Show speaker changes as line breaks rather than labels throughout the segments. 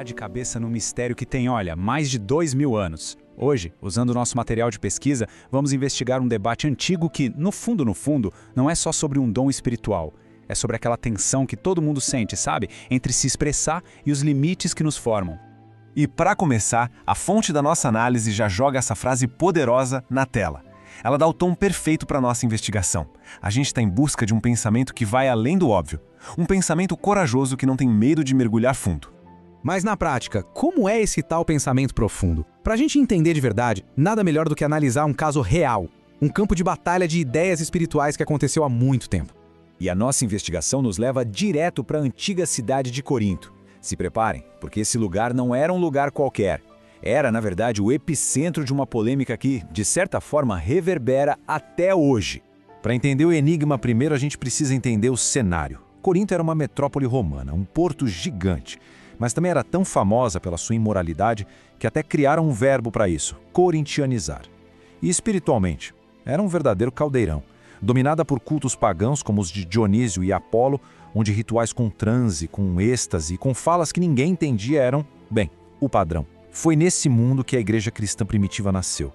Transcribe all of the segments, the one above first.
mergulhar de cabeça num mistério que tem, olha, mais de 2000 anos. Hoje, usando o nosso material de pesquisa, vamos investigar um debate antigo que, no fundo, não é só sobre um dom espiritual. É sobre aquela tensão que todo mundo sente, sabe? Entre se expressar e os limites que nos formam.
E para começar, a fonte da nossa análise já joga essa frase poderosa na tela. Ela dá o tom perfeito para a nossa investigação. A gente está em busca de um pensamento que vai além do óbvio. Um pensamento corajoso que não tem medo de mergulhar fundo.
Mas na prática, como é esse tal pensamento profundo? Para a gente entender de verdade, nada melhor do que analisar um caso real. Um campo de batalha de ideias espirituais que aconteceu há muito tempo.
E a nossa investigação nos leva direto para a antiga cidade de Corinto. Se preparem, porque esse lugar não era um lugar qualquer. Era, na verdade, o epicentro de uma polêmica que, de certa forma, reverbera até hoje.
Para entender o enigma, primeiro a gente precisa entender o cenário. Corinto era uma metrópole romana, um porto gigante, mas também era tão famosa pela sua imoralidade que até criaram um verbo para isso, corintianizar. E espiritualmente, era um verdadeiro caldeirão, dominada por cultos pagãos como os de Dionísio e Apolo, onde rituais com transe, com êxtase e com falas que ninguém entendia eram, bem, o padrão. Foi nesse mundo que a igreja cristã primitiva nasceu.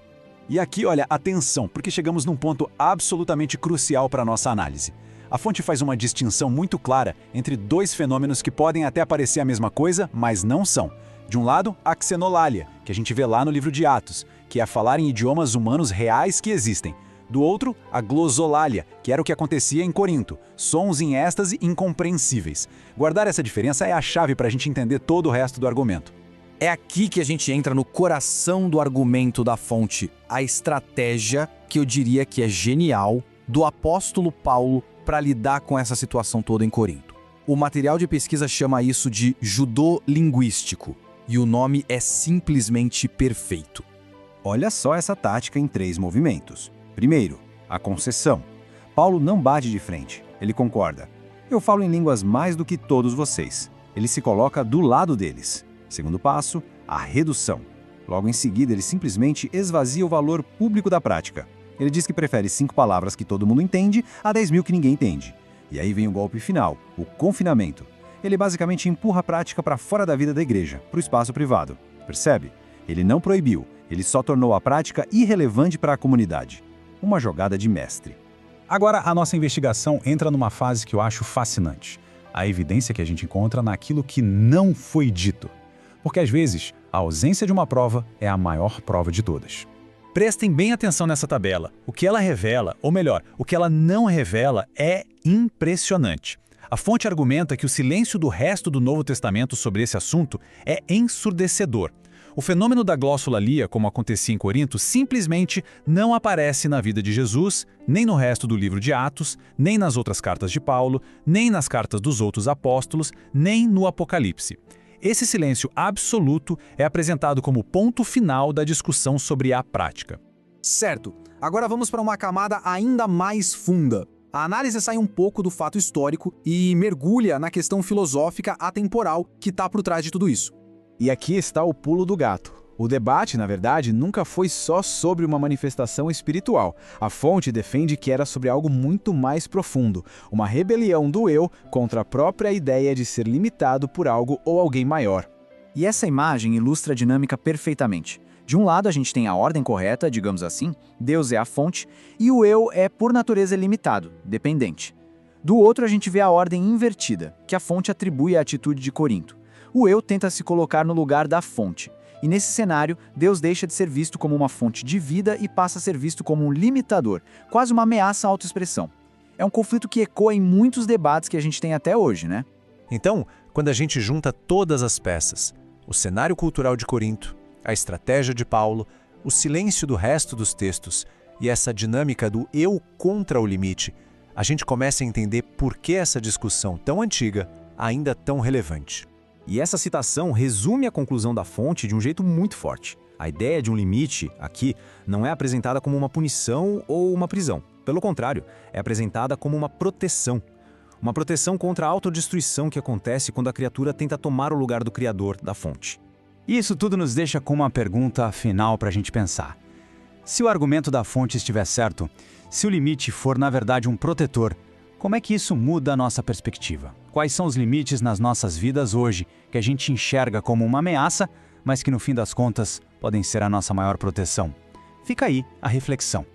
E aqui, olha, atenção, porque chegamos num ponto absolutamente crucial para a nossa análise. A fonte faz uma distinção muito clara entre dois fenômenos que podem até parecer a mesma coisa, mas não são. De um lado, a xenolalia, que a gente vê lá no livro de Atos, que é falar em idiomas humanos reais que existem. Do outro, a glosolalia, que era o que acontecia em Corinto, sons em êxtase incompreensíveis. Guardar essa diferença é a chave para a gente entender todo o resto do argumento.
É aqui que a gente entra no coração do argumento da fonte, a estratégia, que eu diria que é genial, do apóstolo Paulo para lidar com essa situação toda em Corinto. O material de pesquisa chama isso de judô linguístico, e o nome é simplesmente perfeito.
Olha só essa tática em 3 movimentos. Primeiro, a concessão. Paulo não bate de frente, ele concorda. Eu falo em línguas mais do que todos vocês. Ele se coloca do lado deles. Segundo passo, a redução. Logo em seguida, ele simplesmente esvazia o valor público da prática. Ele diz que prefere 5 palavras que todo mundo entende a 10.000 que ninguém entende. E aí vem o golpe final, o confinamento. Ele basicamente empurra a prática para fora da vida da igreja, para o espaço privado. Percebe? Ele não proibiu, ele só tornou a prática irrelevante para a comunidade. Uma jogada de mestre.
Agora, a nossa investigação entra numa fase que eu acho fascinante. A evidência que a gente encontra naquilo que não foi dito. Porque às vezes, a ausência de uma prova é a maior prova de todas. Prestem bem atenção nessa tabela. O que ela revela, ou melhor, o que ela não revela é impressionante. A fonte argumenta que o silêncio do resto do Novo Testamento sobre esse assunto é ensurdecedor. O fenômeno da glossolalia, como acontecia em Corinto, simplesmente não aparece na vida de Jesus, nem no resto do livro de Atos, nem nas outras cartas de Paulo, nem nas cartas dos outros apóstolos, nem no Apocalipse. Esse silêncio absoluto é apresentado como ponto final da discussão sobre a prática.
Certo. Agora vamos para uma camada ainda mais funda. A análise sai um pouco do fato histórico e mergulha na questão filosófica atemporal que está por trás de tudo isso.
E aqui está o pulo do gato. O debate, na verdade, nunca foi só sobre uma manifestação espiritual. A fonte defende que era sobre algo muito mais profundo, uma rebelião do eu contra a própria ideia de ser limitado por algo ou alguém maior.
E essa imagem ilustra a dinâmica perfeitamente. De um lado, a gente tem a ordem correta, digamos assim, Deus é a fonte, e o eu é, por natureza, limitado, dependente. Do outro, a gente vê a ordem invertida, que a fonte atribui à atitude de Corinto. O eu tenta se colocar no lugar da fonte. E nesse cenário, Deus deixa de ser visto como uma fonte de vida e passa a ser visto como um limitador, quase uma ameaça à autoexpressão. É um conflito que ecoa em muitos debates que a gente tem até hoje, né?
Então, quando a gente junta todas as peças, o cenário cultural de Corinto, a estratégia de Paulo, o silêncio do resto dos textos e essa dinâmica do eu contra o limite, a gente começa a entender por que essa discussão tão antiga ainda é tão relevante.
E essa citação resume a conclusão da fonte de um jeito muito forte. A ideia de um limite, aqui, não é apresentada como uma punição ou uma prisão. Pelo contrário, é apresentada como uma proteção. Uma proteção contra a autodestruição que acontece quando a criatura tenta tomar o lugar do Criador, da fonte.
E isso tudo nos deixa com uma pergunta final para a gente pensar. Se o argumento da fonte estiver certo, se o limite for na verdade um protetor, como é que isso muda a nossa perspectiva? Quais são os limites nas nossas vidas hoje que a gente enxerga como uma ameaça, mas que no fim das contas podem ser a nossa maior proteção? Fica aí a reflexão.